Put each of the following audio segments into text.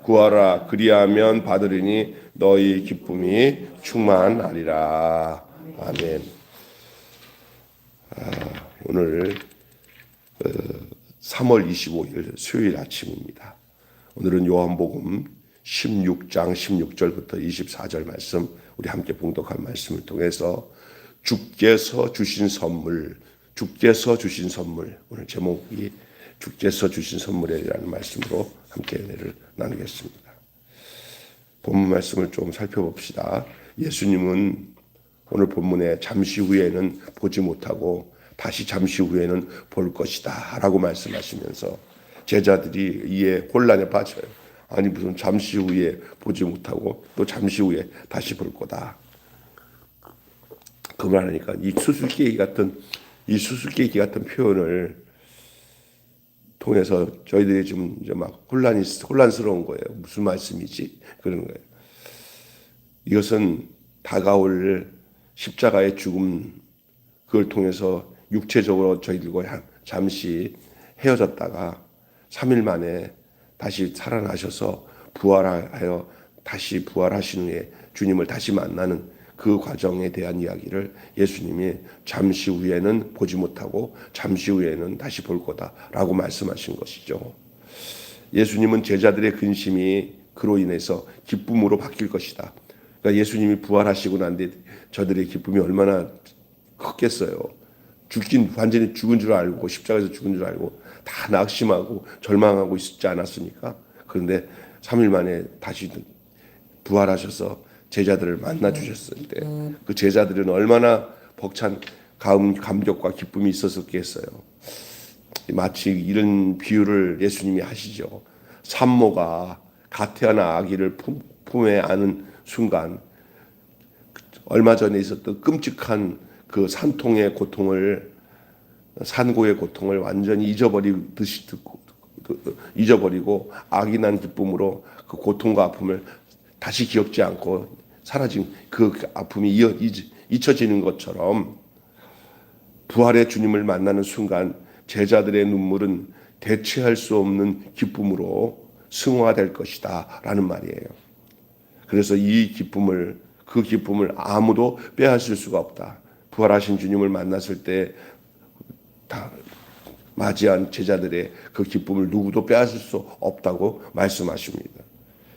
구하라 그리하면 받으리니 너희 기쁨이 충만하리라. 아멘. 오늘 3월 25일 수요일 아침입니다. 오늘은 요한복음 16장 16절부터 24절 말씀, 우리 함께 봉독한 말씀을 통해서 주께서 주신 선물, 오늘 제목이 주께서 주신 선물이라는 말씀으로 함께 은혜를 나누겠습니다. 본문 말씀을 좀 살펴봅시다. 예수님은 오늘 본문에 잠시 후에는 보지 못하고 다시 잠시 후에는 볼 것이다 라고 말씀하시면서 제자들이 이에 혼란에 빠져요. 아니 무슨 잠시 후에 보지 못하고 또 잠시 후에 다시 볼 거다. 그 말하니까 이 수수께끼 같은 표현을 통해서 저희들이 지금 이제 막 혼란스러운 거예요. 무슨 말씀이지? 그런 거예요. 이것은 다가올 십자가의 죽음, 그걸 통해서 육체적으로 저희들과 잠시 헤어졌다가 3일 만에 다시 살아나셔서 부활하여 다시 부활하신 후에 주님을 다시 만나는 그 과정에 대한 이야기를 예수님이 잠시 후에는 보지 못하고 잠시 후에는 다시 볼 거다라고 말씀하신 것이죠. 예수님은 제자들의 근심이 그로 인해서 기쁨으로 바뀔 것이다. 그러니까 예수님이 부활하시고 난 뒤에 저들의 기쁨이 얼마나 컸겠어요. 완전히 죽은 줄 알고 십자가에서 죽은 줄 알고 다 낙심하고 절망하고 있지 않았습니까? 그런데 3일 만에 다시 부활하셔서 제자들을 만나 주셨을 때 그 제자들은 얼마나 벅찬 감격과 기쁨이 있었겠어요. 마치 이런 비유를 예수님이 하시죠. 산모가 갓 태어난 아기를 품에 안은 순간 얼마 전에 있었던 끔찍한 그 산통의 고통을, 산고의 고통을 완전히 잊어버리고 아기 난 기쁨으로 그 고통과 아픔을 다시 기억지 않고 사라진 그 아픔이 잊혀지는 것처럼 부활의 주님을 만나는 순간 제자들의 눈물은 대체할 수 없는 기쁨으로 승화될 것이다 라는 말이에요. 그래서 그 기쁨을 아무도 빼앗을 수가 없다. 부활하신 주님을 만났을 때 다 맞이한 제자들의 그 기쁨을 누구도 빼앗을 수 없다고 말씀하십니다.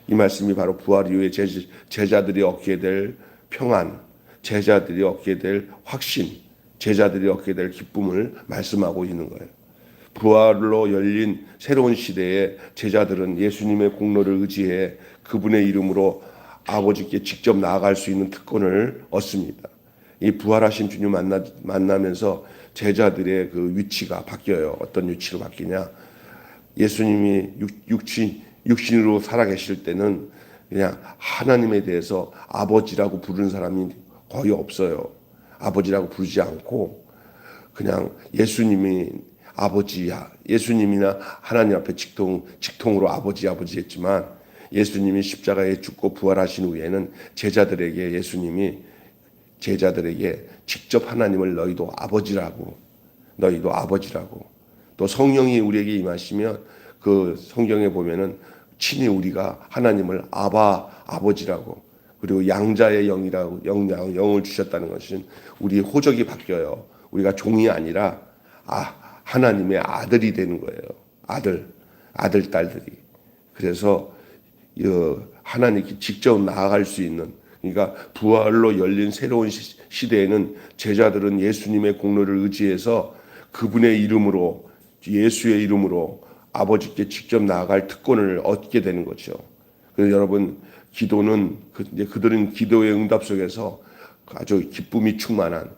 이 말씀이 바로 부활 이후에 제자들이 얻게 될 평안, 제자들이 얻게 될 확신, 제자들이 얻게 될 기쁨을 말씀하고 있는 거예요. 부활로 열린 새로운 시대에 제자들은 예수님의 공로를 의지해 그분의 이름으로 아버지께 직접 나아갈 수 있는 특권을 얻습니다. 이 부활하신 주님 만나면서 제자들의 그 위치가 바뀌어요. 어떤 위치로 바뀌냐? 예수님이 육신으로 살아계실 때는 그냥 하나님에 대해서 아버지라고 부르는 사람이 거의 없어요. 아버지라고 부르지 않고 그냥 예수님이 아버지야. 예수님이나 하나님 앞에 직통으로 아버지 했지만 예수님이 십자가에 죽고 부활하신 후에는 예수님이 제자들에게 직접 하나님을 너희도 아버지라고 또 성령이 우리에게 임하시면 그 성경에 보면은 친히 우리가 하나님을 아버지라고, 그리고 양자의 영을 주셨다는 것은 우리의 호적이 바뀌어요. 우리가 종이 아니라 하나님의 아들이 되는 거예요. 아들 딸들이. 그래서 하나님께 직접 나아갈 수 있는, 그러니까 부활로 열린 새로운 시대에는 제자들은 예수님의 공로를 의지해서 그분의 이름으로, 예수의 이름으로 아버지께 직접 나아갈 특권을 얻게 되는 거죠. 그래서 여러분, 기도는 그들은 기도의 응답 속에서 아주 기쁨이 충만한,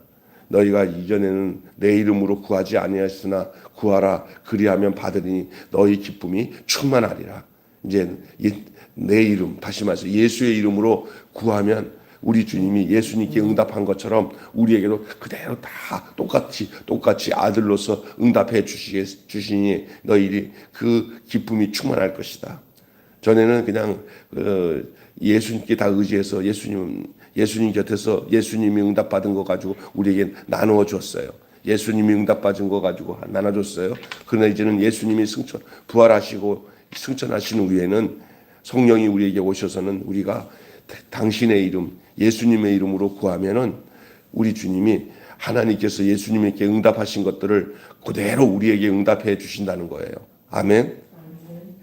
너희가 이전에는 내 이름으로 구하지 아니하였으나 구하라 그리하면 받으리니 너희 기쁨이 충만하리라. 이제 내 이름, 다시 말해서 예수의 이름으로 구하면 우리 주님이 예수님께 응답한 것처럼 우리에게도 그대로 다 똑같이 아들로서 응답해 주시니 너희들이 그 기쁨이 충만할 것이다. 전에는 그냥 예수님께 다 의지해서 예수님 곁에서 예수님이 응답받은 거 가지고 우리에게 나누어 줬어요. 예수님이 응답받은 거 가지고 나눠줬어요. 그러나 이제는 예수님이 부활하시고 승천하신 후에는 성령이 우리에게 오셔서는 우리가 당신의 이름, 예수님의 이름으로 구하면은 우리 주님이 하나님께서 예수님에게 응답하신 것들을 그대로 우리에게 응답해 주신다는 거예요. 아멘.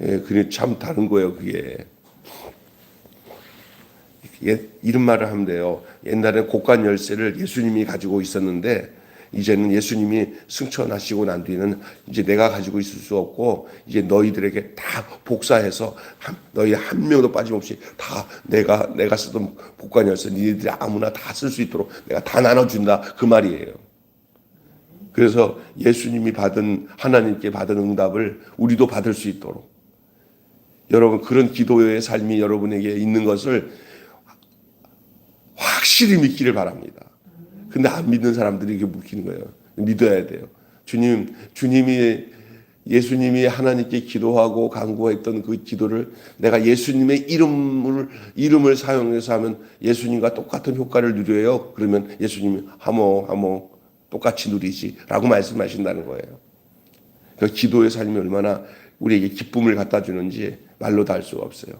예, 그게 참 다른 거예요, 그게. 이런 말을 하면 돼요. 옛날에 곡간 열쇠를 예수님이 가지고 있었는데 이제는 예수님이 승천하시고 난 뒤에는 이제 내가 가지고 있을 수 없고 이제 너희들에게 다 복사해서 너희 한 명도 빠짐없이 다 내가 쓰던 곡간 열쇠 니들이 아무나 다 쓸 수 있도록 내가 다 나눠준다 그 말이에요. 그래서 예수님이 받은 하나님께 받은 응답을 우리도 받을 수 있도록 여러분 그런 기도의 삶이 여러분에게 있는 것을 확실히 믿기를 바랍니다. 근데 안 믿는 사람들이 이게 묻히는 거예요. 믿어야 돼요. 예수님이 하나님께 기도하고 간구했던 그 기도를 내가 예수님의 이름을 사용해서 하면 예수님과 똑같은 효과를 누려요. 그러면 예수님이 하모 똑같이 누리지라고 말씀하신다는 거예요. 그 기도의 삶이 얼마나 우리에게 기쁨을 갖다 주는지 말로 다 할 수가 없어요.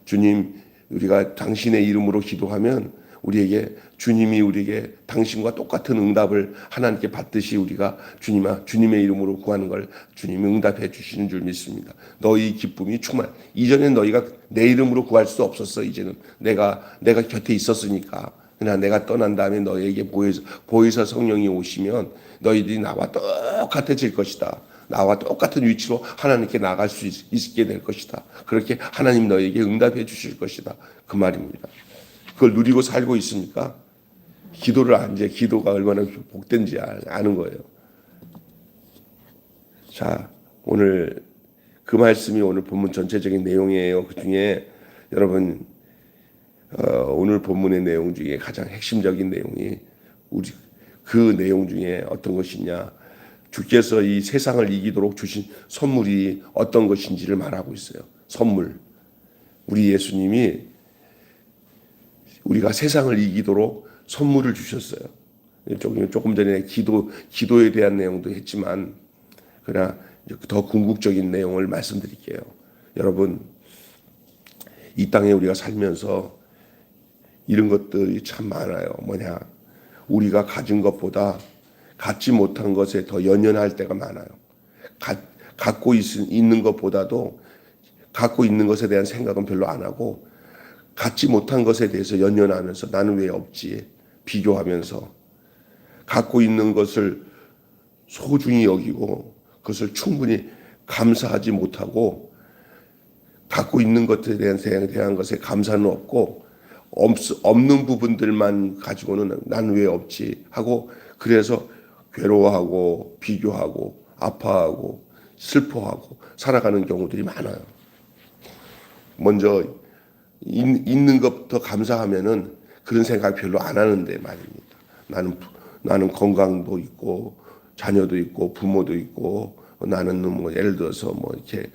주님, 우리가 당신의 이름으로 기도하면 우리에게 주님이 우리에게 당신과 똑같은 응답을 하나님께 받듯이 우리가 주님의 이름으로 구하는 걸 주님이 응답해 주시는 줄 믿습니다. 너희 기쁨이 이전엔 너희가 내 이름으로 구할 수 없었어. 이제는 내가 곁에 있었으니까. 그러나 내가 떠난 다음에 너희에게 보혜사 성령이 오시면 너희들이 나와 똑같아질 것이다. 나와 똑같은 위치로 하나님께 나갈 수 있게 될 것이다. 그렇게 하나님 너희에게 응답해 주실 것이다. 그 말입니다. 그걸 누리고 살고 있으니까 기도가 얼마나 복된지 아는 거예요. 자, 오늘 그 말씀이 오늘 본문 전체적인 내용이에요. 그 중에 여러분 오늘 본문의 내용 중에 가장 핵심적인 내용이 그 내용 중에 어떤 것이냐? 주께서 이 세상을 이기도록 주신 선물이 어떤 것인지를 말하고 있어요. 선물. 우리 예수님이 우리가 세상을 이기도록 선물을 주셨어요. 조금 전에 기도에 대한 내용도 했지만 그러나 더 궁극적인 내용을 말씀드릴게요. 여러분, 이 땅에 우리가 살면서 이런 것들이 참 많아요. 뭐냐? 우리가 가진 것보다 갖지 못한 것에 더 연연할 때가 많아요. 갖고 있는 것보다도 갖고 있는 것에 대한 생각은 별로 안 하고 갖지 못한 것에 대해서 연연하면서 나는 왜 없지? 비교하면서 갖고 있는 것을 소중히 여기고 그것을 충분히 감사하지 못하고 갖고 있는 것에 대한 것에 감사는 없고 없는 부분들만 가지고는 나는 왜 없지? 하고 그래서 괴로워하고 비교하고 아파하고 슬퍼하고 살아가는 경우들이 많아요. 먼저 있는 것부터 감사하면은 그런 생각 별로 안 하는데 말입니다. 나는 건강도 있고 자녀도 있고 부모도 있고 나는 뭐 예를 들어서 뭐 이렇게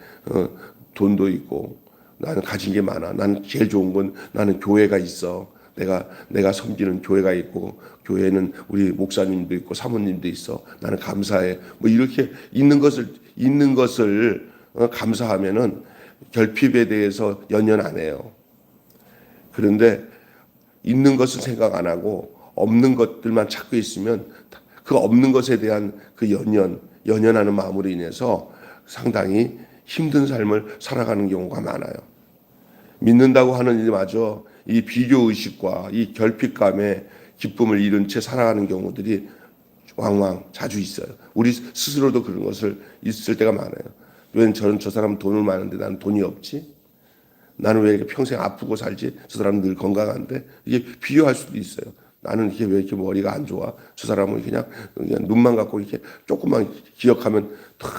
돈도 있고 나는 가진 게 많아. 나는 제일 좋은 건 나는 교회가 있어. 내가 섬기는 교회가 있고 교회는 우리 목사님도 있고 사모님도 있어. 나는 감사해. 뭐 이렇게 있는 것을 감사하면은 결핍에 대해서 연연 안 해요. 그런데 있는 것을 생각 안 하고 없는 것들만 찾고 있으면 그 없는 것에 대한 그 연연하는 마음으로 인해서 상당히 힘든 삶을 살아가는 경우가 많아요. 믿는다고 하는 일마저 이 비교의식과 이 결핍감에 기쁨을 잃은 채 살아가는 경우들이 왕왕 자주 있어요. 우리 스스로도 그런 것을 있을 때가 많아요. 왜 저 사람은 돈을 많은데 나는 돈이 없지? 나는 왜 이렇게 평생 아프고 살지? 저 사람은 늘 건강한데? 이게 비교할 수도 있어요. 나는 이게 왜 이렇게 머리가 안 좋아? 저 사람은 그냥 눈만 갖고 이렇게 조금만 기억하면 탁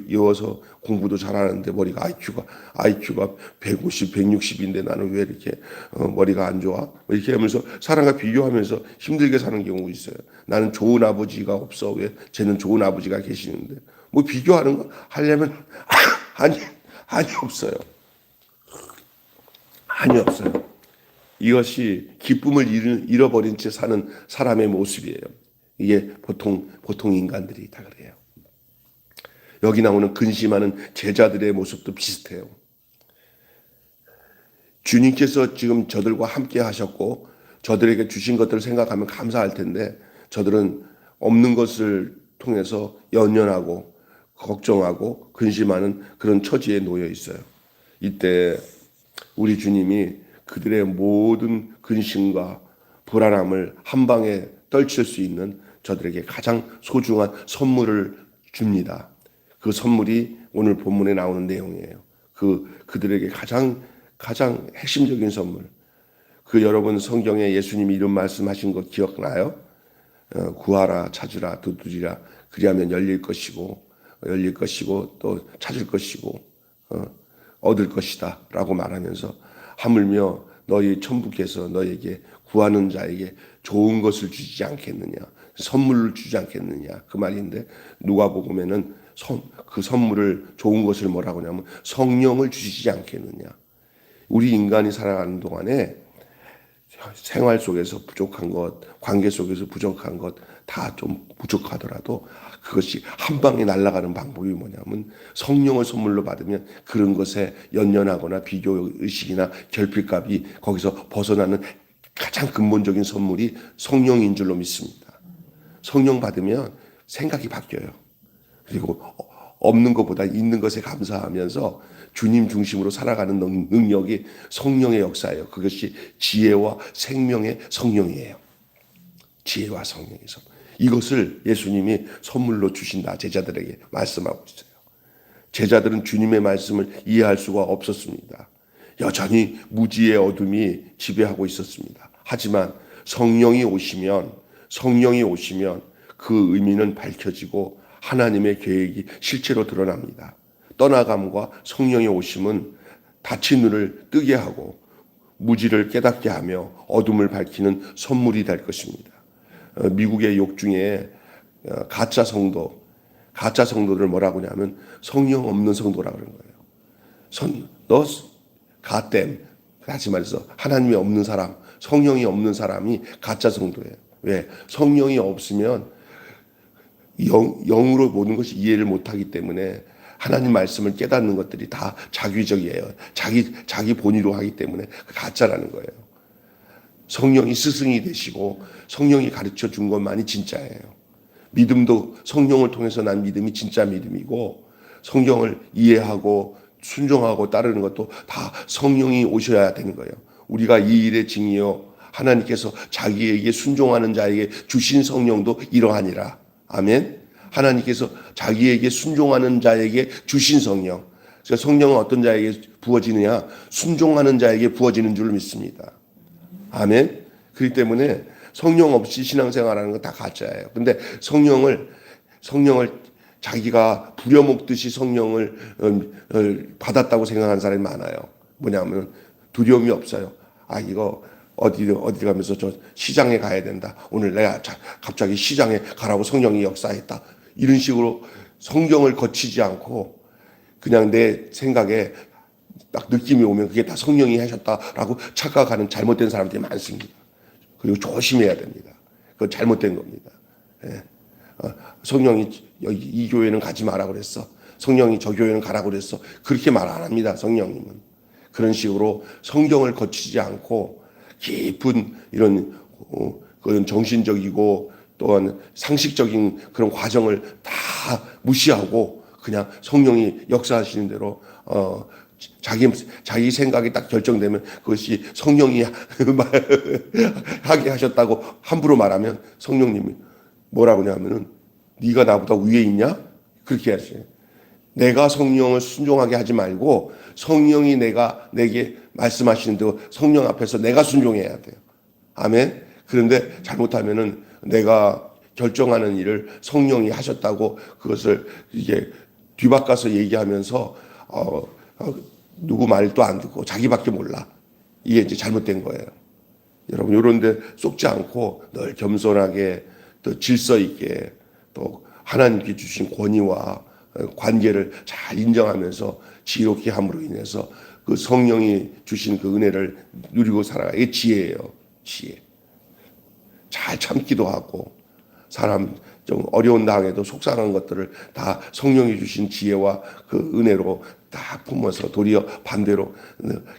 외워서 공부도 잘하는데 머리가 IQ가 150, 160인데 나는 왜 이렇게 머리가 안 좋아? 이렇게 하면서 사람과 비교하면서 힘들게 사는 경우가 있어요. 나는 좋은 아버지가 없어. 왜 쟤는 좋은 아버지가 계시는데? 뭐 비교하는 거 하려면 한이 없어요. 한이 없어요. 이것이 기쁨을 잃어버린 채 사는 사람의 모습이에요. 이게 보통 인간들이 다 그래요. 여기 나오는 근심하는 제자들의 모습도 비슷해요. 주님께서 지금 저들과 함께 하셨고 저들에게 주신 것들을 생각하면 감사할 텐데 저들은 없는 것을 통해서 연연하고 걱정하고 근심하는 그런 처지에 놓여 있어요. 이때 우리 주님이 그들의 모든 근심과 불안함을 한 방에 떨칠 수 있는 저들에게 가장 소중한 선물을 줍니다. 그 선물이 오늘 본문에 나오는 내용이에요. 그들에게 가장 핵심적인 선물. 여러분 성경에 예수님이 이런 말씀하신 거 기억나요? 구하라 찾으라 두드리라 그리하면 열릴 것이고 또 찾을 것이고 얻을 것이다 라고 말하면서 하물며 너희 천부께서 너에게 구하는 자에게 좋은 것을 주지 않겠느냐, 선물을 주지 않겠느냐 그 말인데 누가복음에는 그 선물을 좋은 것을 뭐라고 하냐면 성령을 주시지 않겠느냐. 우리 인간이 살아가는 동안에 생활 속에서 부족한 것, 관계 속에서 부족한 것 다 좀 부족하더라도 그것이 한 방에 날아가는 방법이 뭐냐면 성령을 선물로 받으면 그런 것에 연연하거나 비교 의식이나 결핍감이 거기서 벗어나는 가장 근본적인 선물이 성령인 줄로 믿습니다. 성령 받으면 생각이 바뀌어요. 그리고 없는 것보다 있는 것에 감사하면서 주님 중심으로 살아가는 능력이 성령의 역사예요. 그것이 지혜와 생명의 성령이에요. 지혜와 성령의 성령. 이것을 예수님이 선물로 주신다 제자들에게 말씀하고 있어요. 제자들은 주님의 말씀을 이해할 수가 없었습니다. 여전히 무지의 어둠이 지배하고 있었습니다. 하지만 성령이 오시면 그 의미는 밝혀지고 하나님의 계획이 실제로 드러납니다. 떠나감과 성령의 오심은 닫힌 눈을 뜨게 하고 무지를 깨닫게 하며 어둠을 밝히는 선물이 될 것입니다. 미국의 욕 중에 가짜 성도들 뭐라고 하냐면 성령 없는 성도라고 그러는 거예요. 너 가댐, 다시 말해서 하나님이 없는 사람, 성령이 없는 사람이 가짜 성도예요. 왜? 성령이 없으면 영으로 모든 것이 이해를 못하기 때문에 하나님 말씀을 깨닫는 것들이 다 자기적이에요. 자기 본의로 하기 때문에 가짜라는 거예요. 성령이 스승이 되시고 성령이 가르쳐 준 것만이 진짜예요. 믿음도 성령을 통해서 난 믿음이 진짜 믿음이고 성경을 이해하고 순종하고 따르는 것도 다 성령이 오셔야 되는 거예요. 우리가 이 일의 증이요 하나님께서 자기에게 순종하는 자에게 주신 성령도 이러하니라. 아멘. 하나님께서 자기에게 순종하는 자에게 주신 성령. 그래서 성령은 어떤 자에게 부어지느냐? 순종하는 자에게 부어지는 줄 믿습니다. 아멘. 그렇기 때문에 성령 없이 신앙생활하는 건 다 가짜예요. 근데 성령을 자기가 부려먹듯이 성령을 받았다고 생각하는 사람이 많아요. 뭐냐면 두려움이 없어요. 이거 어디 가면서 저 시장에 가야 된다. 오늘 내가 갑자기 시장에 가라고 성령이 역사했다. 이런 식으로 성경을 거치지 않고 그냥 내 생각에 딱 느낌이 오면 그게 다 성령이 하셨다라고 착각하는 잘못된 사람들이 많습니다. 그리고 조심해야 됩니다. 그건 잘못된 겁니다. 예. 성령이 여기 이 교회는 가지 마라 그랬어. 성령이 저 교회는 가라 그랬어. 그렇게 말 안 합니다. 성령님은. 그런 식으로 성경을 거치지 않고 깊은 이런 그런 정신적이고 또한 상식적인 그런 과정을 다 무시하고 그냥 성령이 역사하시는 대로 자기 생각이 딱 결정되면 그것이 성령이 하게 하셨다고 함부로 말하면 성령님이 뭐라고 하냐면은 네가 나보다 위에 있냐? 그렇게 하세요. 내가 성령을 순종하게 하지 말고 성령이 내게 말씀하시는 대로 성령 앞에서 내가 순종해야 돼요. 아멘. 그런데 잘못하면은 내가 결정하는 일을 성령이 하셨다고 그것을 이게 뒤바꿔서 얘기하면서 누구 말도 안 듣고 자기밖에 몰라. 이게 이제 잘못된 거예요. 여러분 이런 데 쏙지 않고 늘 겸손하게 또 질서 있게 또 하나님께 주신 권위와 관계를 잘 인정하면서 지혜롭게 함으로 인해서 그 성령이 주신 그 은혜를 누리고 살아가. 이게 지혜예요. 지혜. 잘 참기도 하고 사람 좀 어려운 당에도 속상한 것들을 다 성령이 주신 지혜와 그 은혜로 다 품어서 도리어 반대로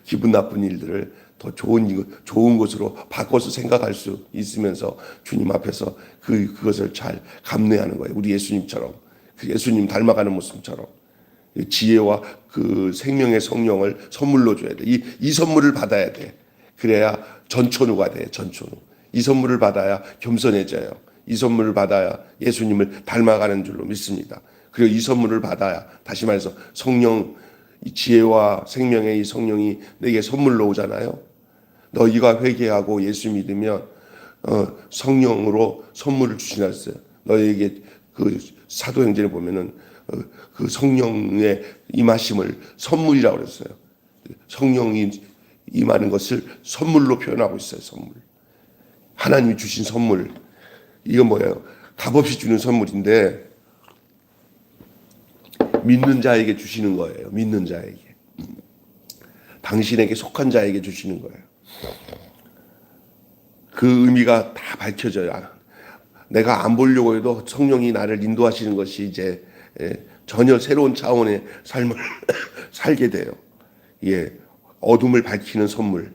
기분 나쁜 일들을 더 좋은 것으로 바꿔서 생각할 수 있으면서 주님 앞에서 그것을 잘 감내하는 거예요. 우리 예수님처럼, 그 예수님 닮아가는 모습처럼 지혜와 그 생명의 성령을 선물로 줘야 돼. 이 선물을 받아야 돼. 그래야 전천후가 돼. 전천후. 이 선물을 받아야 겸손해져요. 이 선물을 받아야 예수님을 닮아가는 줄로 믿습니다. 그리고 이 선물을 받아야, 다시 말해서 성령, 이 지혜와 생명의 이 성령이 내게 선물로 오잖아요. 너희가 회개하고 예수 믿으면 성령으로 선물을 주시나 했어요. 너희에게 그 사도행전에 보면은 그 성령의 임하심을 선물이라고 그랬어요. 성령이 임하는 것을 선물로 표현하고 있어요. 선물. 하나님이 주신 선물. 이건 뭐예요? 값없이 주는 선물인데 믿는 자에게 주시는 거예요. 믿는 자에게. 당신에게 속한 자에게 주시는 거예요. 그 의미가 다 밝혀져요. 내가 안 보려고 해도 성령이 나를 인도하시는 것이 이제 전혀 새로운 차원의 삶을 살게 돼요. 예, 어둠을 밝히는 선물,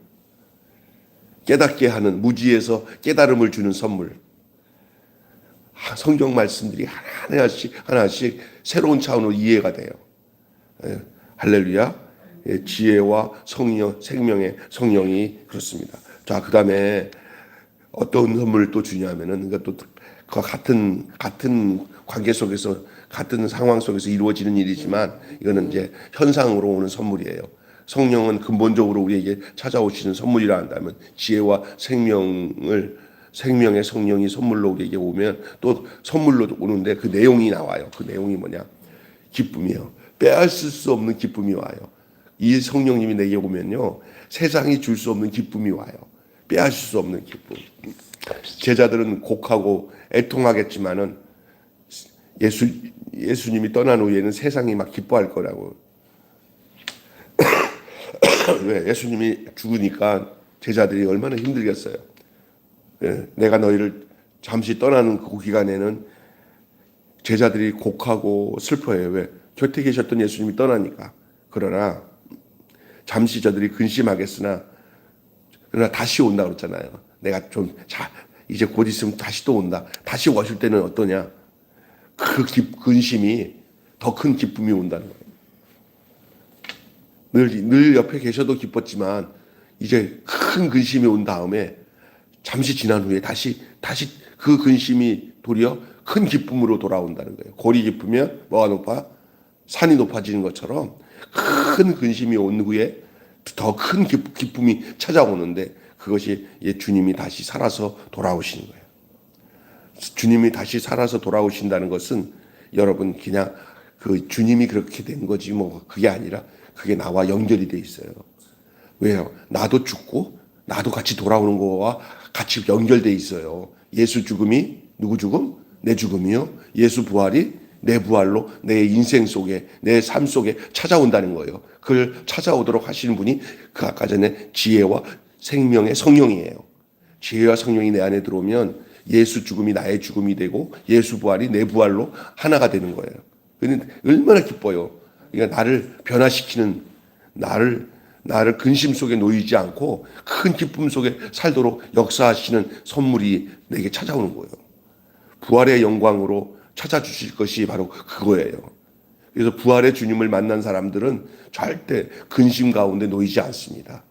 깨닫게 하는, 무지에서 깨달음을 주는 선물. 성경 말씀들이 하나씩 새로운 차원으로 이해가 돼요. 할렐루야. 지혜와 성령, 생명의 성령이 그렇습니다. 자, 그 다음에 어떤 선물을 또 주냐면은, 이것도 그 같은 관계 속에서, 같은 상황 속에서 이루어지는 일이지만, 이거는 이제 현상으로 오는 선물이에요. 성령은 근본적으로 우리에게 찾아오시는 선물이라 한다면, 지혜와 생명의 성령이 선물로 우리에게 오면 또 선물로 오는데 그 내용이 나와요. 그 내용이 뭐냐? 기쁨이에요. 빼앗을 수 없는 기쁨이 와요. 이 성령님이 내게 오면요, 세상이 줄 수 없는 기쁨이 와요. 빼앗을 수 없는 기쁨. 제자들은 곡하고 애통하겠지만은 예수님이 떠난 후에는 세상이 막 기뻐할 거라고. 왜? 예수님이 죽으니까 제자들이 얼마나 힘들겠어요. 내가 너희를 잠시 떠나는 그 기간에는 제자들이 곡하고 슬퍼해요. 왜? 곁에 계셨던 예수님이 떠나니까. 그러나 잠시 저들이 근심하겠으나 그러나 다시 온다 그랬잖아요. 내가 좀 이제 곧 있으면 다시 또 온다. 다시 오실 때는 어떠냐? 그 근심이 더 큰 기쁨이 온다는 거예요. 늘 옆에 계셔도 기뻤지만 이제 큰 근심이 온 다음에 잠시 지난 후에 다시 그 근심이 도리어 큰 기쁨으로 돌아온다는 거예요. 골이 깊으면 뭐가 높아? 산이 높아지는 것처럼 큰 근심이 온 후에 더 큰 기쁨이 찾아오는데 그것이 주님이 다시 살아서 돌아오시는 거예요. 주님이 다시 살아서 돌아오신다는 것은 여러분 그냥 그 주님이 그렇게 된 거지 뭐 그게 아니라 그게 나와 연결이 돼 있어요. 왜요? 나도 죽고 나도 같이 돌아오는 거와 같이 연결돼 있어요. 예수 죽음이 누구 죽음? 내 죽음이요. 예수 부활이 내 부활로 내 인생 속에 내 삶 속에 찾아온다는 거예요. 그걸 찾아오도록 하시는 분이 그 아까 전에 지혜와 생명의 성령이에요. 지혜와 성령이 내 안에 들어오면 예수 죽음이 나의 죽음이 되고 예수 부활이 내 부활로 하나가 되는 거예요. 그런데 얼마나 기뻐요. 그러니까 나를 변화시키는 나를 근심 속에 놓이지 않고 큰 기쁨 속에 살도록 역사하시는 선물이 내게 찾아오는 거예요. 부활의 영광으로 찾아주실 것이 바로 그거예요. 그래서 부활의 주님을 만난 사람들은 절대 근심 가운데 놓이지 않습니다.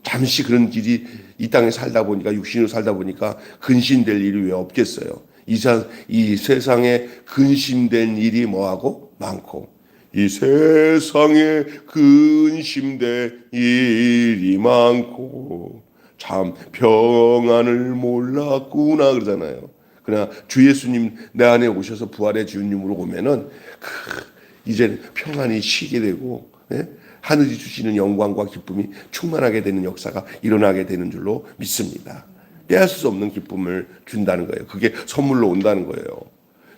잠시 그런 길이 이 땅에 살다 보니까 육신으로 살다 보니까 근심될 일이 왜 없겠어요. 이 세상에 근심된 일이 뭐하고 많고 이 세상에 근심된 일이 많고 참 평안을 몰랐구나 그러잖아요. 그러나 주 예수님 내 안에 오셔서 부활의 주님으로 오면은 이제 평안이 쉬게 되고 하늘이 주시는 영광과 기쁨이 충만하게 되는 역사가 일어나게 되는 줄로 믿습니다. 빼앗을 수 없는 기쁨을 준다는 거예요. 그게 선물로 온다는 거예요.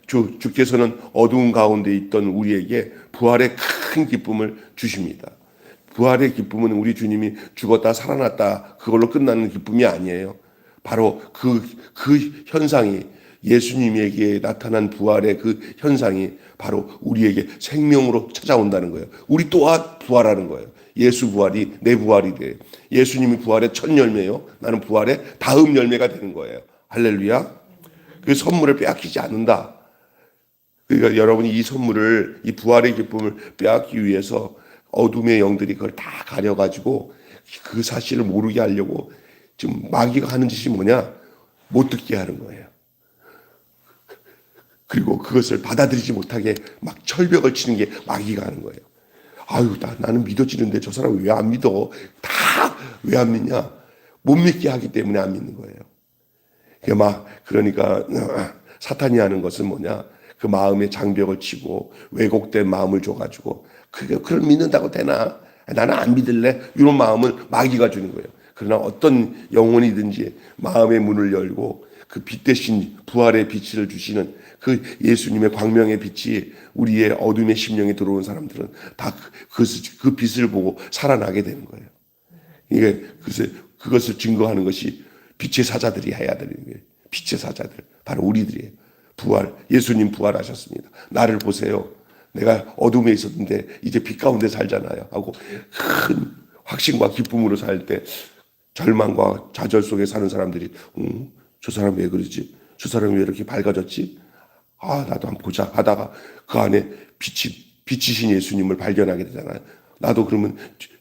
주께서는 어두운 가운데 있던 우리에게 부활의 큰 기쁨을 주십니다. 부활의 기쁨은 우리 주님이 죽었다 살아났다 그걸로 끝나는 기쁨이 아니에요. 바로 그 현상이 예수님에게 나타난 부활의 그 현상이 바로 우리에게 생명으로 찾아온다는 거예요. 우리 또한 부활하는 거예요. 예수 부활이 내 부활이 돼. 예수님이 부활의 첫 열매요. 나는 부활의 다음 열매가 되는 거예요. 할렐루야. 그 선물을 빼앗기지 않는다. 그러니까 여러분이 이 선물을, 이 부활의 기쁨을 빼앗기 위해서 어둠의 영들이 그걸 다 가려가지고 그 사실을 모르게 하려고 지금 마귀가 하는 짓이 뭐냐? 못 듣게 하는 거예요. 그리고 그것을 받아들이지 못하게 막 철벽을 치는 게 마귀가 하는 거예요. 아유, 나는 믿어지는데 저 사람은 왜 안 믿어? 다 왜 안 믿냐? 못 믿게 하기 때문에 안 믿는 거예요. 그러니까 사탄이 하는 것은 뭐냐? 그 마음의 장벽을 치고 왜곡된 마음을 줘가지고 그걸 믿는다고 되나? 나는 안 믿을래? 이런 마음을 마귀가 주는 거예요. 그러나 어떤 영혼이든지 마음의 문을 열고 그 빛 대신 부활의 빛을 주시는 그 예수님의 광명의 빛이 우리의 어둠의 심령에 들어온 사람들은 다 그 빛을 보고 살아나게 되는 거예요. 이게 그것을 증거하는 것이 빛의 사자들이 해야 되는 거예요. 빛의 사자들, 바로 우리들이에요. 예수님 부활하셨습니다. 나를 보세요. 내가 어둠에 있었는데 이제 빛 가운데 살잖아요. 하고 큰 확신과 기쁨으로 살 때 절망과 좌절 속에 사는 사람들이 저 사람 왜 그러지? 저 사람이 왜 이렇게 밝아졌지? 나도 한번 보자 하다가 그 안에 빛이신 예수님을 발견하게 되잖아요. 나도 그러면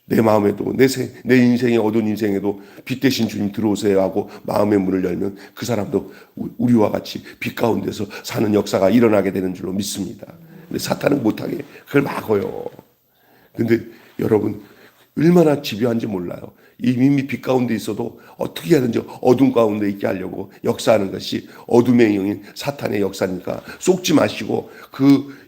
내 마음에도 내 인생의 어두운 인생에도 빛 대신 주님 들어오세요 하고 마음의 문을 열면 그 사람도 우리와 같이 빛 가운데서 사는 역사가 일어나게 되는 줄로 믿습니다. 근데 사탄은 못하게 그걸 막어요. 근데 여러분 얼마나 집요한지 몰라요. 이미 빛 가운데 있어도 어떻게 하든지 어둠 가운데 있게 하려고 역사하는 것이 어둠의 영인 사탄의 역사니까 속지 마시고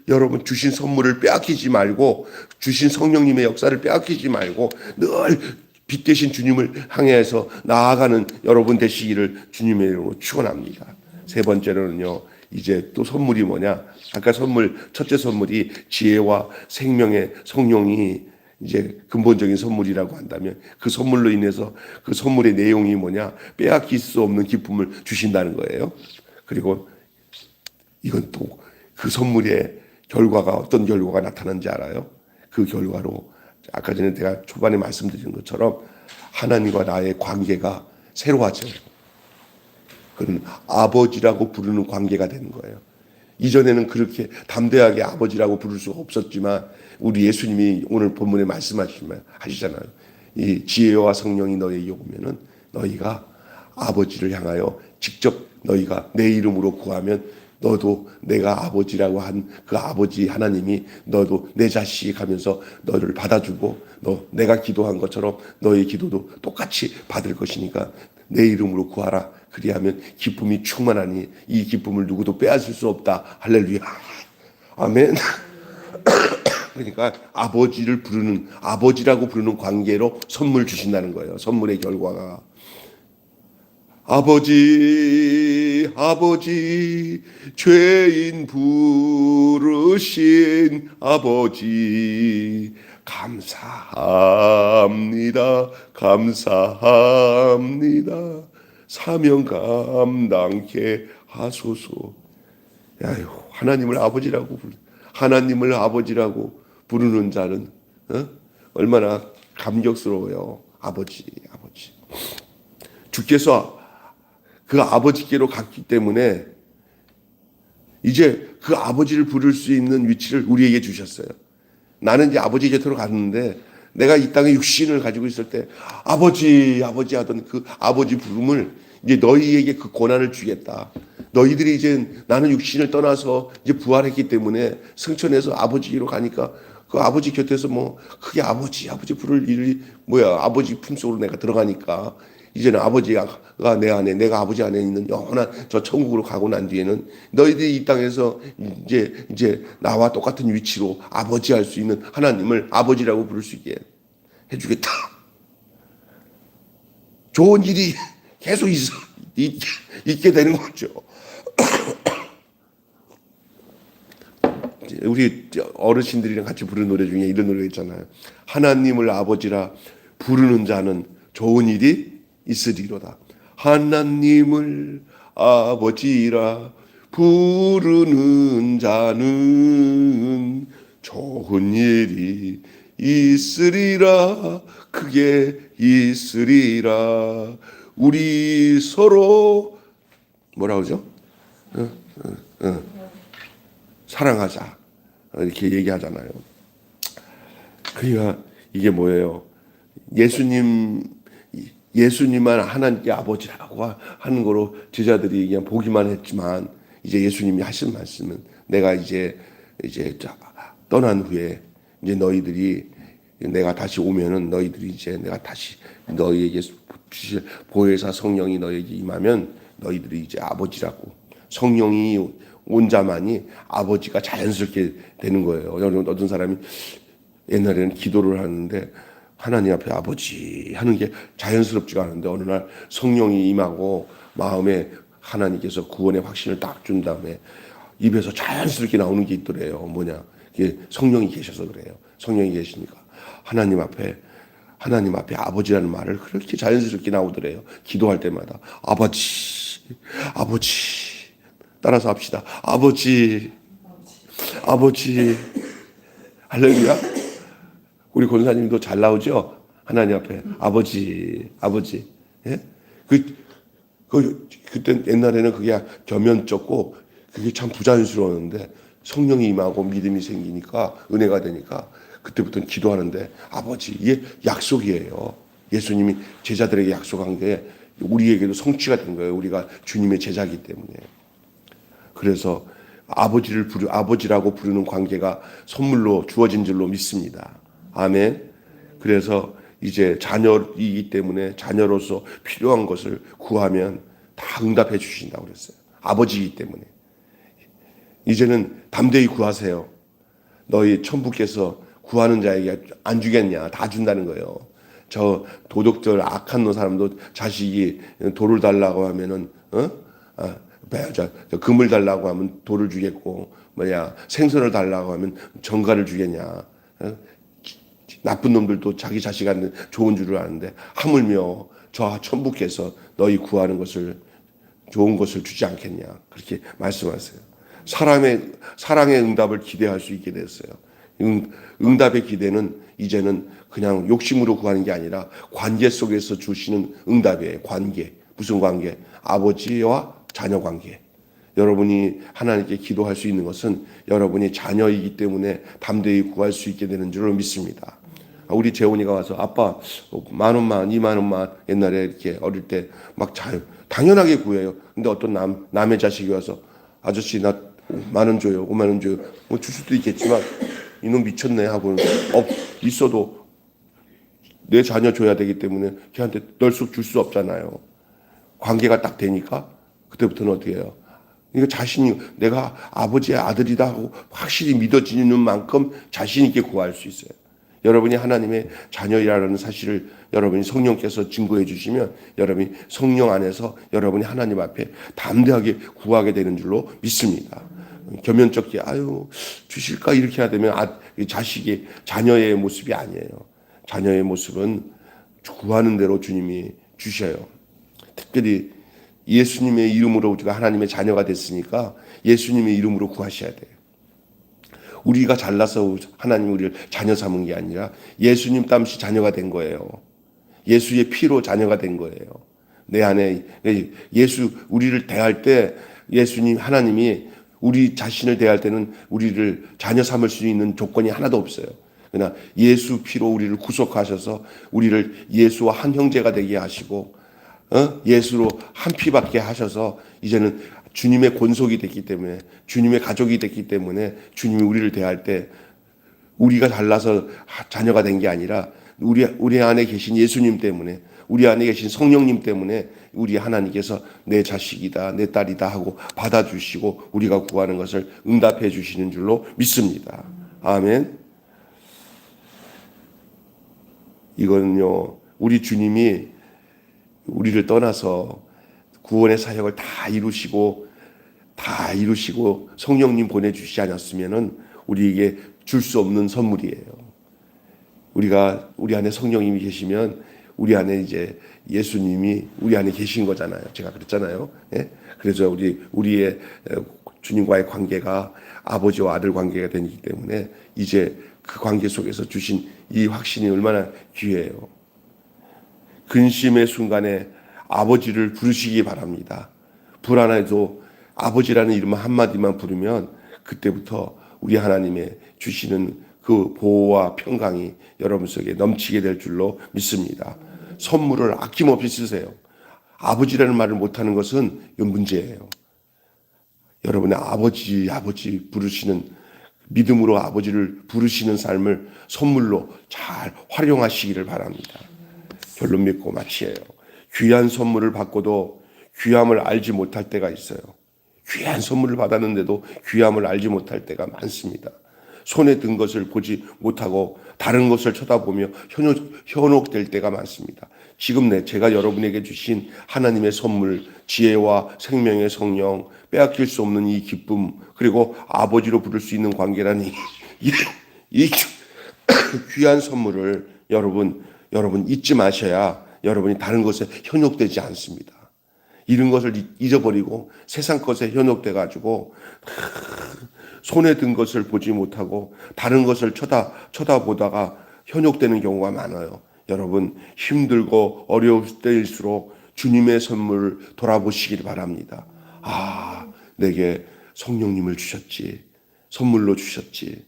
여러분 주신 선물을 빼앗기지 말고 주신 성령님의 역사를 빼앗기지 말고 늘 빛 대신 주님을 향해서 나아가는 여러분 되시기를 주님의 이름으로 축원합니다. 세 번째로는요. 이제 또 선물이 뭐냐? 아까 첫째 선물이 지혜와 생명의 성령이 이제 근본적인 선물이라고 한다면 그 선물로 인해서 그 선물의 내용이 뭐냐? 빼앗길 수 없는 기쁨을 주신다는 거예요. 그리고 이건 또 그 선물의 결과가 어떤 결과가 나타나는지 알아요? 그 결과로 아까 전에 제가 초반에 말씀드린 것처럼 하나님과 나의 관계가 새로워져요. 그는 아버지라고 부르는 관계가 되는 거예요. 이전에는 그렇게 담대하게 아버지라고 부를 수가 없었지만 우리 예수님이 오늘 본문에 하시잖아요. 이 지혜와 성령이 너에게 오면은 너희가 아버지를 향하여 직접 너희가 내 이름으로 구하면 너도 내가 아버지라고 한 그 아버지 하나님이 너도 내 자식이 가면서 너를 받아주고 내가 기도한 것처럼 너의 기도도 똑같이 받을 것이니까 내 이름으로 구하라. 그리하면 기쁨이 충만하니 이 기쁨을 누구도 빼앗을 수 없다. 할렐루야. 아멘. 그러니까 아버지라고 부르는 관계로 선물 주신다는 거예요. 선물의 결과가. 아버지, 죄인 부르신 아버지, 감사합니다. 사명 감당케 하소서. 하나님을 아버지라고 부르는 자는 얼마나 감격스러워요. 아버지. 주께서 그 아버지께로 갔기 때문에 이제 그 아버지를 부를 수 있는 위치를 우리에게 주셨어요. 나는 이제 아버지 곁으로 갔는데 내가 이 땅에 육신을 가지고 있을 때 아버지 하던 그 아버지 부름을 이제 너희에게 그 권한을 주겠다. 너희들이 이제 나는 육신을 떠나서 이제 부활했기 때문에 승천해서 아버지로 가니까 그 아버지 곁에서 뭐 크게 아버지 부를 일이 뭐야. 아버지 품속으로 내가 들어가니까 이제는 아버지가 내 안에, 내가 아버지 안에 있는 영원한 저 천국으로 가고 난 뒤에는 너희들이 이 땅에서 이제 나와 똑같은 위치로 아버지 할 수 있는 하나님을 아버지라고 부를 수 있게 해주겠다. 좋은 일이 계속 있게 되는 거죠. 우리 어르신들이랑 같이 부르는 노래 중에 이런 노래가 있잖아요. 하나님을 아버지라 부르는 자는 좋은 일이 있으리로다. 하나님을 아버지라 부르는 자는 좋은 일이 있으리라. 크게 있으리라. 우리 서로 뭐라 그러죠? 사랑하자. 이렇게 얘기하잖아요. 그러니까 이게 뭐예요? 예수님만 하나님께 아버지라고 하는 거로 제자들이 그냥 보기만 했지만, 이제 예수님이 하신 말씀은, 내가 이제 떠난 후에 이제 너희들이, 내가 다시 오면은 너희들이 이제 내가 다시 너희에게 주실 보혜사 성령이 너희에게 임하면 너희들이 이제 아버지라고, 성령이 온 자만이 아버지가 자연스럽게 되는 거예요. 어떤 사람이 옛날에는 기도를 하는데 하나님 앞에 아버지 하는 게 자연스럽지가 않은데, 어느 날 성령이 임하고 마음에 하나님께서 구원의 확신을 딱 준 다음에 입에서 자연스럽게 나오는 게 있더래요. 뭐냐? 이게 성령이 계셔서 그래요. 성령이 계시니까 하나님 앞에 아버지라는 말을 그렇게 자연스럽게 나오더래요. 기도할 때마다 아버지, 아버지. 따라서 합시다. 아버지, 아버지. 할렐루야. 우리 권사님도 잘 나오죠? 하나님 앞에 아버지, 아버지. 예? 그때 옛날에는 그게 겸연쩍고 그게 참 부자연스러웠는데, 성령이 임하고 믿음이 생기니까, 은혜가 되니까 그때부터는 기도하는데 아버지, 이게 약속이에요. 예수님이 제자들에게 약속한 게 우리에게도 성취가 된 거예요. 우리가 주님의 제자이기 때문에. 그래서 아버지라고 부르는 관계가 선물로 주어진 줄로 믿습니다. 아멘. 그래서 이제 자녀이기 때문에 자녀로서 필요한 것을 구하면 다 응답해 주신다고 그랬어요. 아버지이기 때문에. 이제는 담대히 구하세요. 너희 천부께서 구하는 자에게 안 주겠냐? 다 준다는 거예요. 저 도덕들, 악한 사람도 자식이 돌을 달라고 하면은 금을 달라고 하면 돌을 주겠고, 생선을 달라고 하면 정갈을 주겠냐? 나쁜 놈들도 자기 자식한테 좋은 줄을 아는데, 하물며 저 천부께서 너희 구하는 것을, 좋은 것을 주지 않겠냐? 그렇게 말씀하세요. 사랑의 응답을 기대할 수 있게 됐어요. 응답의 기대는 이제는 그냥 욕심으로 구하는 게 아니라 관계 속에서 주시는 응답이에요. 관계. 무슨 관계? 아버지와 자녀 관계. 여러분이 하나님께 기도할 수 있는 것은 여러분이 자녀이기 때문에 담대히 구할 수 있게 되는 줄로 믿습니다. 우리 재훈이가 와서 아빠 10,000원만 20,000원만, 옛날에 이렇게 어릴 때 막 당연하게 구해요. 근데 어떤 남의 자식이 와서 아저씨 나 10,000원 줘요, 50,000원 줘요. 뭐 줄 수도 있겠지만 이놈 미쳤네 하고는 있어도 내 자녀 줘야 되기 때문에 걔한테 널썩 줄 수 없잖아요. 관계가 딱 되니까 그때부터는 어떻게 해요? 그러니까 자신이 내가 아버지의 아들이다 하고 확실히 믿어지는 만큼 자신 있게 구할 수 있어요. 여러분이 하나님의 자녀이라는 사실을 여러분이 성령께서 증거해 주시면 여러분이 성령 안에서 여러분이 하나님 앞에 담대하게 구하게 되는 줄로 믿습니다. 겸연쩍게 주실까 이렇게 해야 되면 자녀의 모습이 아니에요. 자녀의 모습은 구하는 대로 주님이 주셔요. 특별히 예수님의 이름으로 우리가 하나님의 자녀가 됐으니까 예수님의 이름으로 구하셔야 돼요. 우리가 잘나서 하나님 우리를 자녀 삼은 게 아니라 예수님 땀시 자녀가 된 거예요. 예수의 피로 자녀가 된 거예요. 내 안에 우리를 대할 때 예수님 하나님이 우리 자신을 대할 때는 우리를 자녀 삼을 수 있는 조건이 하나도 없어요. 그러나 예수 피로 우리를 구속하셔서 우리를 예수와 한 형제가 되게 하시고 예수로 한 피밖에 하셔서 이제는 주님의 권속이 됐기 때문에, 주님의 가족이 됐기 때문에 주님이 우리를 대할 때 우리가 잘나서 자녀가 된 게 아니라 우리 안에 계신 예수님 때문에, 우리 안에 계신 성령님 때문에 우리 하나님께서 내 자식이다, 내 딸이다 하고 받아주시고 우리가 구하는 것을 응답해 주시는 줄로 믿습니다. 아멘. 이거는요, 우리 주님이 우리를 떠나서 구원의 사역을 다 이루시고 성령님 보내주시지 않았으면은 우리에게 줄 수 없는 선물이에요. 우리 안에 성령님이 계시면 우리 안에 이제 예수님이 우리 안에 계신 거잖아요. 제가 그랬잖아요. 예? 그래서 우리의 주님과의 관계가 아버지와 아들 관계가 되기 때문에 이제 그 관계 속에서 주신 이 확신이 얼마나 귀해요. 근심의 순간에 아버지를 부르시기 바랍니다. 불안해도 아버지라는 이름 한마디만 부르면 그때부터 우리 하나님의 주시는 그 보호와 평강이 여러분 속에 넘치게 될 줄로 믿습니다. 선물을 아낌없이 쓰세요. 아버지라는 말을 못하는 것은 문제예요. 여러분의 아버지 부르시는, 믿음으로 아버지를 부르시는 삶을 선물로 잘 활용하시기를 바랍니다. 결론 믿고 마치에요. 귀한 선물을 받고도 귀함을 알지 못할 때가 있어요. 귀한 선물을 받았는데도 귀함을 알지 못할 때가 많습니다. 손에 든 것을 보지 못하고 다른 것을 쳐다보며 현혹될 때가 많습니다. 지금 제가 여러분에게 주신 하나님의 선물, 지혜와 생명의 성령, 빼앗길 수 없는 이 기쁨, 그리고 아버지로 부를 수 있는 관계라니 이 귀한 선물을 여러분 잊지 마셔야 여러분이 다른 것에 현혹되지 않습니다. 이런 것을 잊어버리고 세상 것에 현혹돼 가지고 손에 든 것을 보지 못하고 다른 것을 쳐다보다가 현혹되는 경우가 많아요. 여러분, 힘들고 어려울 때일수록 주님의 선물을 돌아보시길 바랍니다. 아, 내게 성령님을 주셨지, 선물로 주셨지.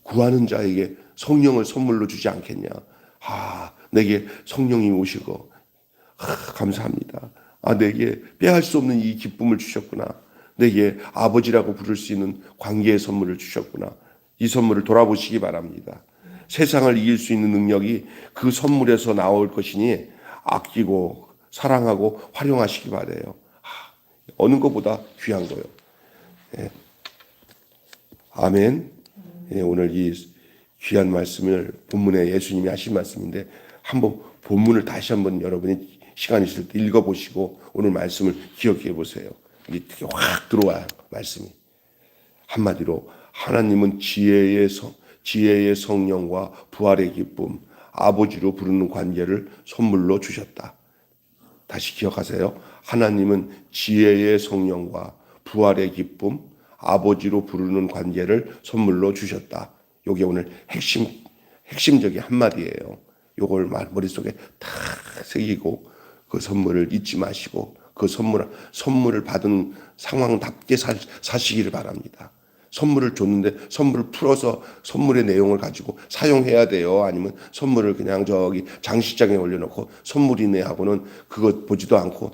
구하는 자에게 성령을 선물로 주지 않겠냐. 아, 내게 성령이 오시고 감사합니다. 아, 내게 빼앗을 수 없는 이 기쁨을 주셨구나. 내게 아버지라고 부를 수 있는 관계의 선물을 주셨구나. 이 선물을 돌아보시기 바랍니다. 세상을 이길 수 있는 능력이 그 선물에서 나올 것이니 아끼고 사랑하고 활용하시기 바라요. 어느 것보다 귀한 거예요. 예. 아멘. 예, 오늘 이 귀한 말씀을 본문에 예수님이 하신 말씀인데 한번 본문을 다시 한번 여러분이 시간 있을 때 읽어보시고 오늘 말씀을 기억해 보세요. 이게 확 들어와요, 말씀이. 한마디로 하나님은 지혜의 성령과 부활의 기쁨, 아버지로 부르는 관계를 선물로 주셨다. 다시 기억하세요. 하나님은 지혜의 성령과 부활의 기쁨, 아버지로 부르는 관계를 선물로 주셨다. 이게 오늘 핵심적인 한마디예요. 이걸 머릿속에 다 새기고 그 선물을 잊지 마시고 그 선물을 받은 상황답게 사시기를 바랍니다. 선물을 줬는데 선물을 풀어서 선물의 내용을 가지고 사용해야 돼요. 아니면 선물을 그냥 저기 장식장에 올려놓고 선물이네 하고는 그것 보지도 않고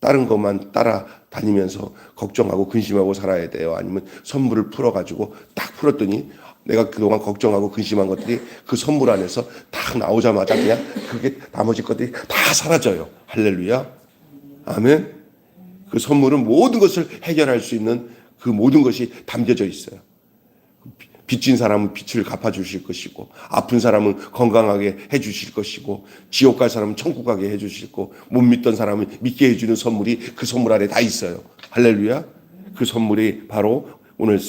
다른 것만 따라다니면서 걱정하고 근심하고 살아야 돼요. 아니면 선물을 풀어가지고 딱 풀었더니 내가 그동안 걱정하고 근심한 것들이 그 선물 안에서 딱 나오자마자 그냥 그게 나머지 것들이 다 사라져요. 할렐루야. 아멘. 그 선물은 모든 것을 해결할 수 있는 그 모든 것이 담겨져 있어요. 빚진 사람은 빚을 갚아주실 것이고, 아픈 사람은 건강하게 해주실 것이고, 지옥 갈 사람은 천국 가게 해주시고, 못 믿던 사람은 믿게 해주는 선물이 그 선물 안에 다 있어요. 할렐루야. 그 선물이 바로 오늘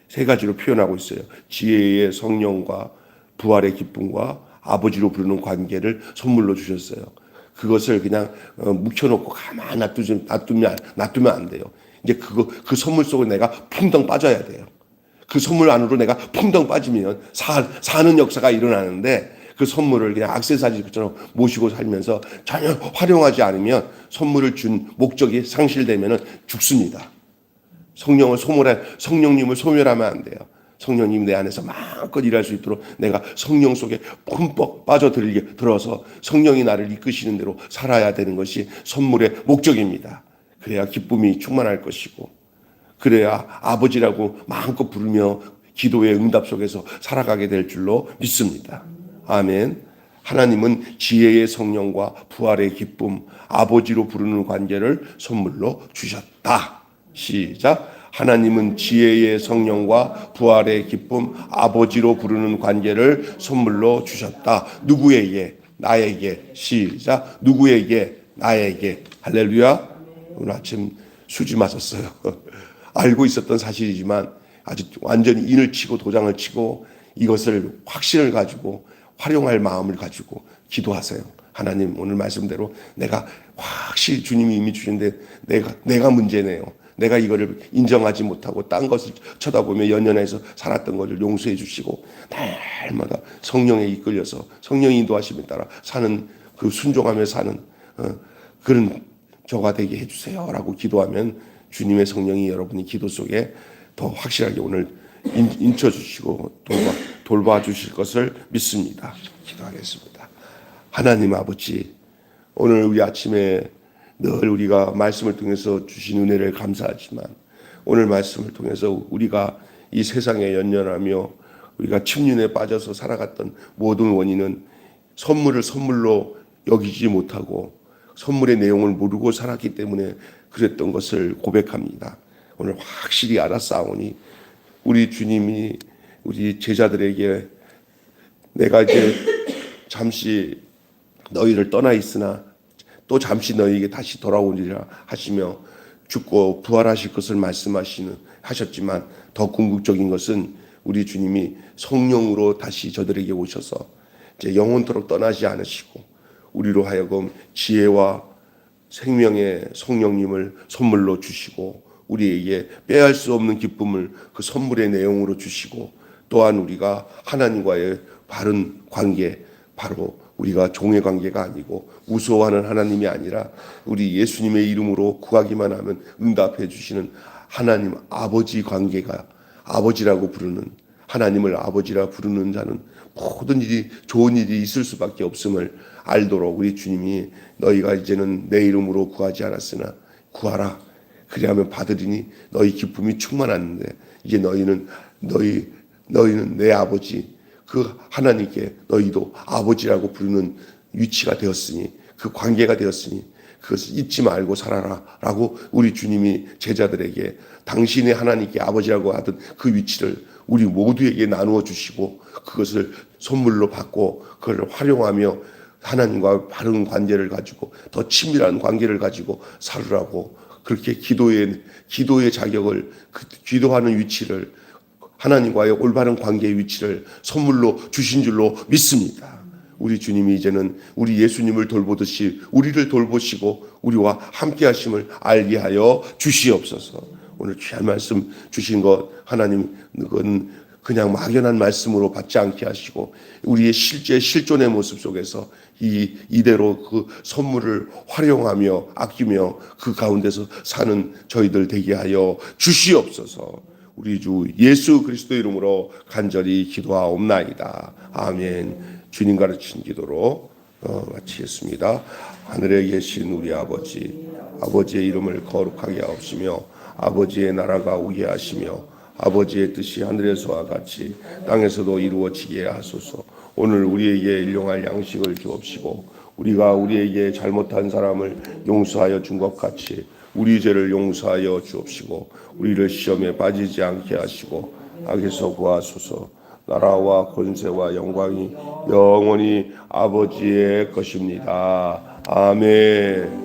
세 가지로 표현하고 있어요. 지혜의 성령과 부활의 기쁨과 아버지로 부르는 관계를 선물로 주셨어요. 그것을 그냥 묵혀놓고 가만히 놔두면 안 돼요. 이제 그 선물 속에 내가 풍덩 빠져야 돼요. 그 선물 안으로 내가 풍덩 빠지면 사는 역사가 일어나는데 그 선물을 그냥 액세서리처럼 모시고 살면서 전혀 활용하지 않으면 선물을 준 목적이 상실되면 죽습니다. 성령님을 소멸하면 안 돼요. 성령님이 내 안에서 마음껏 일할 수 있도록 내가 성령 속에 흠뻑 빠져들어서 성령이 나를 이끄시는 대로 살아야 되는 것이 선물의 목적입니다. 그래야 기쁨이 충만할 것이고, 그래야 아버지라고 마음껏 부르며 기도의 응답 속에서 살아가게 될 줄로 믿습니다. 아멘. 하나님은 지혜의 성령과 부활의 기쁨, 아버지로 부르는 관계를 선물로 주셨다. 시작. 하나님은 지혜의 성령과 부활의 기쁨, 아버지로 부르는 관계를 선물로 주셨다. 누구에게? 나에게. 시작. 누구에게? 나에게. 할렐루야. 오늘 아침 수지 마셨어요. 알고 있었던 사실이지만 아주 완전히 인을 치고 도장을 치고 이것을 확신을 가지고 활용할 마음을 가지고 기도하세요. 하나님 오늘 말씀대로 내가 확실히 주님이 이미 주신데 내가 문제네요. 내가 이거를 인정하지 못하고 딴 것을 쳐다보며 연연해서 살았던 것을 용서해 주시고 날마다 성령에 이끌려서 성령의 인도하심에 따라 사는 그 순종하며 사는 그런 저가 되게 해주세요라고 기도하면 주님의 성령이 여러분의 기도 속에 더 확실하게 오늘 인쳐 주시고 돌봐 주실 것을 믿습니다. 기도하겠습니다. 하나님 아버지, 오늘 우리 아침에 늘 우리가 말씀을 통해서 주신 은혜를 감사하지만 오늘 말씀을 통해서 우리가 이 세상에 연연하며 우리가 침륜에 빠져서 살아갔던 모든 원인은 선물을 선물로 여기지 못하고 선물의 내용을 모르고 살았기 때문에 그랬던 것을 고백합니다. 오늘 확실히 알았사오니 우리 주님이 우리 제자들에게 내가 이제 잠시 너희를 떠나 있으나 또 잠시 너희에게 다시 돌아오리라 하시며 죽고 부활하실 것을 하셨지만 더 궁극적인 것은 우리 주님이 성령으로 다시 저들에게 오셔서 이제 영원토록 떠나지 않으시고 우리로 하여금 지혜와 생명의 성령님을 선물로 주시고 우리에게 빼앗을 수 없는 기쁨을 그 선물의 내용으로 주시고 또한 우리가 하나님과의 바른 관계, 바로 우리가 종의 관계가 아니고 무서워하는 하나님이 아니라 우리 예수님의 이름으로 구하기만 하면 응답해 주시는 하나님 아버지 관계가, 아버지라고 부르는, 하나님을 아버지라 부르는 자는 모든 일이 좋은 일이 있을 수밖에 없음을 알도록 우리 주님이 너희가 이제는 내 이름으로 구하지 않았으나 구하라 그리하면 받으리니 너희 기쁨이 충만하는데 이제 너희는 내 아버지 그 하나님께 너희도 아버지라고 부르는 위치가 되었으니 그 관계가 되었으니 그것을 잊지 말고 살아라 라고 우리 주님이 제자들에게 당신의 하나님께 아버지라고 하던 그 위치를 우리 모두에게 나누어 주시고 그것을 선물로 받고 그걸 활용하며 하나님과 바른 관계를 가지고 더 친밀한 관계를 가지고 살으라고 그렇게 기도의 자격을 기도하는 위치를 하나님과의 올바른 관계의 위치를 선물로 주신 줄로 믿습니다. 우리 주님이 이제는 우리 예수님을 돌보듯이 우리를 돌보시고 우리와 함께 하심을 알게 하여 주시옵소서. 오늘 귀한 말씀 주신 것 하나님 그건 그냥 막연한 말씀으로 받지 않게 하시고 우리의 실제 실존의 모습 속에서 이대로 그 선물을 활용하며 아끼며 그 가운데서 사는 저희들 되게 하여 주시옵소서. 우리 주 예수 그리스도 이름으로 간절히 기도하옵나이다. 아멘. 주님 가르친 기도로 마치겠습니다. 하늘에 계신 우리 아버지, 아버지의 이름을 거룩하게 하옵시며 아버지의 나라가 오게 하시며 아버지의 뜻이 하늘에서와 같이 땅에서도 이루어지게 하소서. 오늘 우리에게 일용할 양식을 주옵시고 우리가 우리에게 잘못한 사람을 용서하여 준 것 같이 우리 죄를 용서하여 주옵시고 우리를 시험에 빠지지 않게 하시고 악에서 구하소서. 나라와 권세와 영광이 영원히 아버지의 것입니다. 아멘.